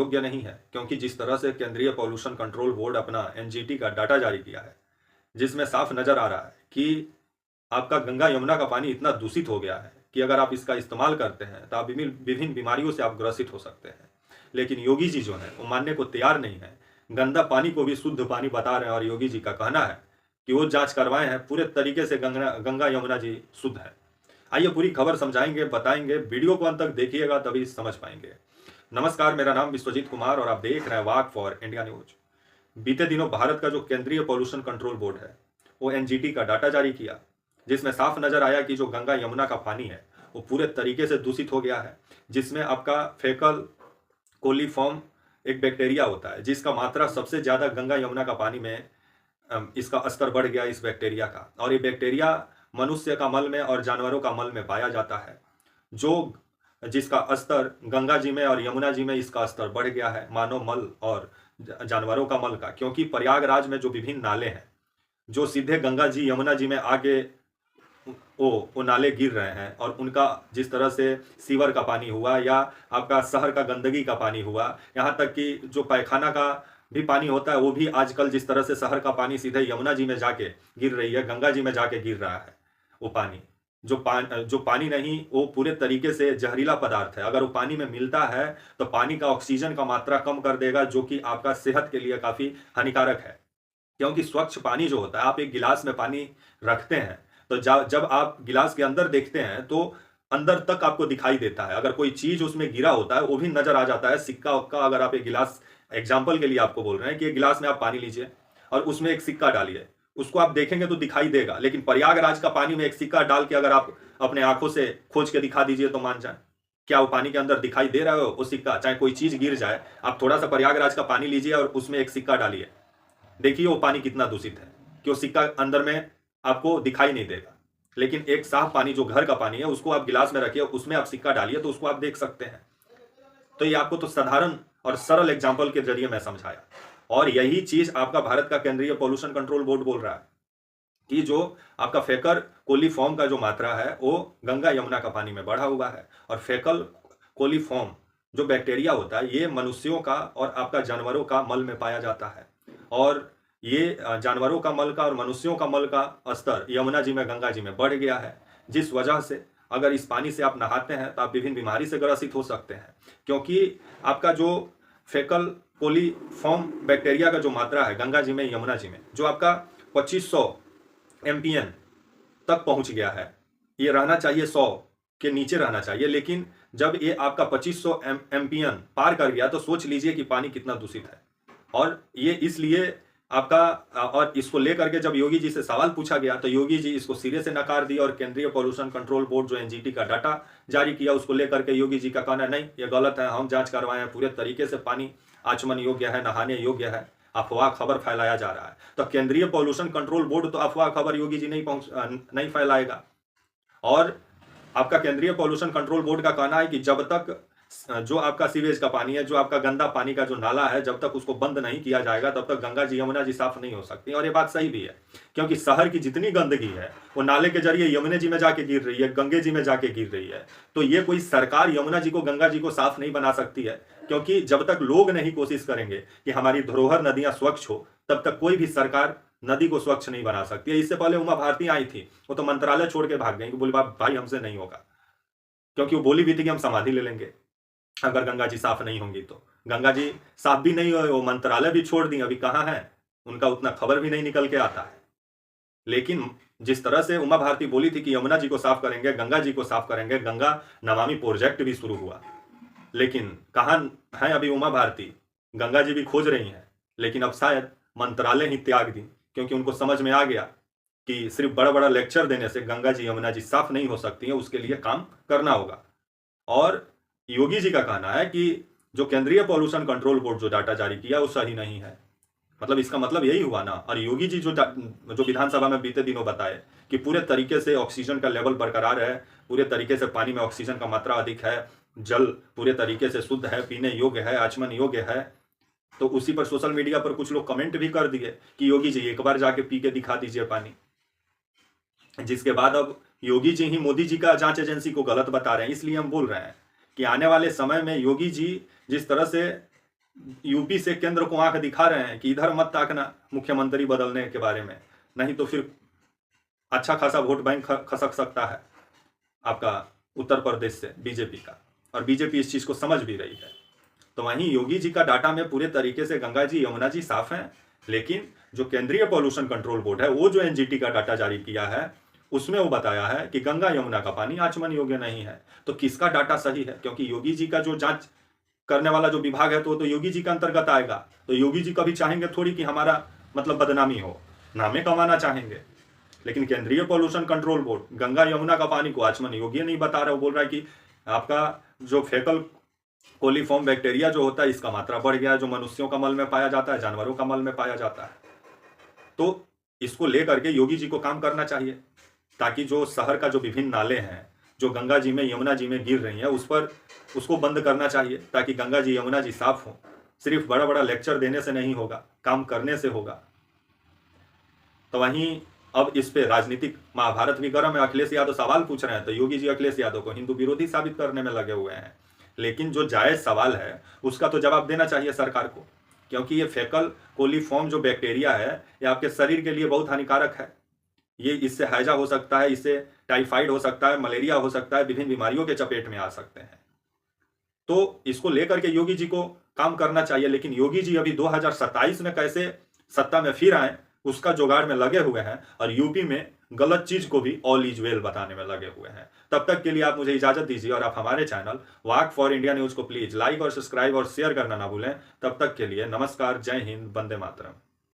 योग्य नहीं है, क्योंकि जिस तरह से केंद्रीय पॉल्यूशन कंट्रोल बोर्ड अपना एनजीटी का डाटा जारी किया है, जिसमें साफ नजर आ रहा है कि आपका गंगा यमुना का पानी इतना दूषित हो गया है कि अगर आप इसका इस्तेमाल करते हैं तो आप विभिन्न विभिन्न बीमारियों से आप ग्रसित हो सकते हैं। लेकिन योगी जी जो है वो मानने को तैयार नहीं है। गंदा पानी को भी शुद्ध पानी बता रहे हैं और योगी जी का कहना है कि वो जांच करवाए हैं, पूरे तरीके से गंगा गंगा यमुना जी शुद्ध है। आइए पूरी खबर समझाएंगे, बताएंगे, वीडियो को अंत तक देखिएगा तभी समझ पाएंगे। नमस्कार, मेरा नाम विश्वजीत कुमार और आप देख रहे हैं वाक फॉर इंडिया न्यूज। बीते दिनों भारत का जो केंद्रीय पॉल्यूशन कंट्रोल बोर्ड है वो एनजीटी का डाटा जारी किया, जिसमें साफ नजर आया कि जो गंगा यमुना का पानी है वो पूरे तरीके से दूषित हो गया है, जिसमें आपका फेकल कोलीफॉर्म एक बैक्टीरिया होता है, जिसका मात्रा सबसे ज़्यादा गंगा यमुना का पानी में इसका स्तर बढ़ गया इस बैक्टीरिया का। और ये बैक्टीरिया मनुष्य का मल में और जानवरों का मल में पाया जाता है, जो जिसका स्तर गंगा जी में और यमुना जी में इसका स्तर बढ़ गया है, मानव मल और जानवरों का मल का। क्योंकि प्रयागराज में जो विभिन्न नाले हैं जो सीधे गंगा जी यमुना जी में आके वो नाले गिर रहे हैं, और उनका जिस तरह से सीवर का पानी हुआ या आपका शहर का गंदगी का पानी हुआ, यहाँ तक कि जो पैखाना का भी पानी होता है वो भी आजकल जिस तरह से शहर का पानी सीधे यमुना जी में जाके गिर रही है, गंगा जी में जाके गिर रहा है। वो पानी जो पानी नहीं, वो पूरे तरीके से जहरीला पदार्थ है। अगर वो पानी में मिलता है तो पानी का ऑक्सीजन का मात्रा कम कर देगा, जो कि आपका सेहत के लिए काफ़ी हानिकारक है। क्योंकि स्वच्छ पानी जो होता है, आप एक गिलास में पानी रखते हैं तो जब आप गिलास के अंदर देखते हैं तो अंदर तक आपको दिखाई देता है। अगर कोई चीज उसमें गिरा होता है वो भी नजर आ जाता है, सिक्का उक्का। अगर आप एक गिलास, एग्जाम्पल के लिए आपको बोल रहे हैं कि एक गिलास में आप पानी लीजिए और उसमें एक सिक्का डालिए, उसको आप देखेंगे तो दिखाई देगा। लेकिन प्रयागराज का पानी में एक सिक्का डाल के अगर आप अपने आंखों से खोज के दिखा दीजिए तो मान जाए, क्या वो पानी के अंदर दिखाई दे रहा है वो सिक्का? चाहे कोई चीज गिर जाए, आप थोड़ा सा प्रयागराज का पानी लीजिए और उसमें एक सिक्का डालिए, देखिए वो पानी कितना दूषित है कि वो सिक्का अंदर में आपको दिखाई नहीं देगा। लेकिन एक साफ पानी जो घर का पानी है उसको आप गिलास में रखिए, उसमें आप सिक्का डालिए तो उसको आप देख सकते हैं। तो ये आपको तो साधारण और सरल एग्जाम्पल के जरिए मैं समझाया, और यही चीज आपका भारत का केंद्रीय पॉल्यूशन कंट्रोल बोर्ड बोल रहा है कि जो आपका फेकर कोलीफॉर्म का जो मात्रा है वो गंगा यमुना का पानी में बढ़ा हुआ है। और फेकल कोलीफॉर्म जो बैक्टीरिया होता है ये मनुष्यों का और आपका जानवरों का मल में पाया जाता है, और ये जानवरों का मल का और मनुष्यों का मल का स्तर यमुना जी में गंगा जी में बढ़ गया है, जिस वजह से अगर इस पानी से आप नहाते हैं तो आप विभिन्न बीमारी से ग्रसित हो सकते हैं। क्योंकि आपका जो फेकल कोलीफॉर्म बैक्टीरिया का जो मात्रा है गंगा जी में यमुना जी में, जो आपका 2500 एमपीएन तक पहुंच गया है। ये रहना चाहिए 100 के नीचे रहना चाहिए, लेकिन जब ये आपका 2500 एमपीएन पार कर गया तो सोच लीजिए कि पानी कितना दूषित है। और ये इसलिए आपका, और इसको लेकर के जब योगी जी से सवाल पूछा गया तो योगी जी इसको सिरे से नकार दिया, और केंद्रीय पॉल्यूशन कंट्रोल बोर्ड जो एनजीटी का डाटा जारी किया उसको लेकर के योगी जी का कहना नहीं, ये गलत है, हम जांच करवाए हैं, पूरे तरीके से पानी आचमन योग्य है, नहाने योग्य है। अफवाह खबर फैलाया जा रहा है। तो केंद्रीय पॉल्यूशन कंट्रोल बोर्ड तो अफवाह खबर योगी जी नहीं फैलाएगा। और आपका केंद्रीय पॉल्यूशन कंट्रोल बोर्ड का कहना है कि जब तक जो आपका सीवेज का पानी है, जो आपका गंदा पानी का जो नाला है, जब तक उसको बंद नहीं किया जाएगा तब तक गंगा जी यमुना जी साफ नहीं हो सकती। और ये बात सही भी है, क्योंकि शहर की जितनी गंदगी है वो नाले के जरिए यमुना जी में जाके गिर रही है, गंगे जी में जाके गिर रही है। तो ये कोई सरकार यमुना जी को, गंगा जी को साफ नहीं बना सकती है, क्योंकि जब तक लोग नहीं कोशिश करेंगे कि हमारी धरोहर नदियां स्वच्छ हो, तब तक कोई भी सरकार नदी को स्वच्छ नहीं बना सकती है। इससे पहले उमा भारती आई थी, वो तो मंत्रालय छोड़ के भाग गई, बोली भाई हमसे नहीं होगा, क्योंकि वो बोली भी थी कि हम समाधि ले लेंगे अगर गंगा जी साफ नहीं होंगी। तो गंगा जी साफ भी नहीं हुए, वो मंत्रालय भी छोड़ दी, अभी कहाँ है, उनका उतना खबर भी नहीं निकल के आता है। लेकिन जिस तरह से उमा भारती बोली थी कि यमुना जी को साफ करेंगे, गंगा जी को साफ करेंगे, गंगा नमामि प्रोजेक्ट भी शुरू हुआ, लेकिन कहाँ है अभी उमा भारती? गंगा जी भी खोज रही हैं, लेकिन अब शायद मंत्रालय ही त्याग दी, क्योंकि उनको समझ में आ गया कि सिर्फ बड़ा बड़ा लेक्चर देने से गंगा जी यमुना जी साफ नहीं हो सकती है, उसके लिए काम करना होगा। और योगी जी का कहना है कि जो केंद्रीय पॉल्यूशन कंट्रोल बोर्ड जो डाटा जारी किया वो सही नहीं है। मतलब इसका मतलब यही हुआ ना। और योगी जी जो विधानसभा में बीते दिनों बताए कि पूरे तरीके से ऑक्सीजन का लेवल बरकरार है, पूरे तरीके से पानी में ऑक्सीजन का मात्रा अधिक है, जल पूरे तरीके से शुद्ध है, पीने योग्य है, आचमन योग्य है। तो उसी पर सोशल मीडिया पर कुछ लोग कमेंट भी कर दिए कि योगी जी एक बार जाके पी के दिखा दीजिए पानी, जिसके बाद अब योगी जी ही मोदी जी का जांच एजेंसी को गलत बता रहे हैं। इसलिए हम बोल रहे हैं कि आने वाले समय में योगी जी जिस तरह से यूपी से केंद्र को आंख दिखा रहे हैं कि इधर मत ताकना मुख्यमंत्री बदलने के बारे में, नहीं तो फिर अच्छा खासा वोट बैंक खसक सकता है आपका उत्तर प्रदेश से बीजेपी का, और बीजेपी इस चीज को समझ भी रही है। तो वहीं योगी जी का डाटा में पूरे तरीके से गंगा जी यमुना जी साफ हैं, लेकिन जो केंद्रीय पॉल्यूशन कंट्रोल बोर्ड है वो जो एनजीटी का डाटा जारी किया है उसमें वो बताया है कि गंगा यमुना का पानी आचमन योग्य नहीं है। तो किसका डाटा सही है? क्योंकि योगी जी का जो जांच करने वाला जो विभाग है तो योगी जी के अंतर्गत आएगा। तो योगी जी कभी चाहेंगे थोड़ी कि हमारा मतलब बदनामी हो, नामे कमाना चाहेंगे। लेकिन केंद्रीय pollution control board Ganga Yamuna का पानी को आचमन योग्य नहीं बता रहा। वो बोल रहा है कि आपका जो फेकल कोलीफॉर्म बैक्टीरिया जो होता है इसका मात्रा बढ़ गया है, जो मनुष्यों का मल में पाया जाता है, जानवरों का मल में पाया जाता है। तो इसको लेकर के योगी जी को काम करना चाहिए, ताकि जो शहर का जो विभिन्न नाले हैं जो गंगा जी में यमुना जी में गिर रही हैं उस पर उसको बंद करना चाहिए, ताकि गंगा जी यमुना जी साफ हो। सिर्फ बड़ा बड़ा लेक्चर देने से नहीं होगा, काम करने से होगा। तो वहीं अब इस पे राजनीतिक महाभारत भी गर्म है। अखिलेश यादव सवाल पूछ रहे हैं तो योगी जी अखिलेश यादव को हिंदू विरोधी साबित करने में लगे हुए हैं। लेकिन जो जायज सवाल है उसका तो जवाब देना चाहिए सरकार को, क्योंकि ये फेकल कोलीफॉर्म जो बैक्टीरिया है ये आपके शरीर के लिए बहुत हानिकारक है। ये इससे हैजा हो सकता है, इससे टाइफाइड हो सकता है, मलेरिया हो सकता है, विभिन्न बीमारियों के चपेट में आ सकते हैं। तो इसको लेकर के योगी जी को काम करना चाहिए। लेकिन योगी जी अभी 2027 में कैसे सत्ता में फिर आए उसका जुगाड़ में लगे हुए हैं, और यूपी में गलत चीज को भी ऑल इज वेल बताने में लगे हुए हैं। तब तक के लिए आप मुझे इजाजत दीजिए, और आप हमारे channel walk for India news को प्लीज लाइक और सब्सक्राइब और शेयर करना ना भूलें। तब तक के लिए नमस्कार, जय हिंद, वंदे मातरम।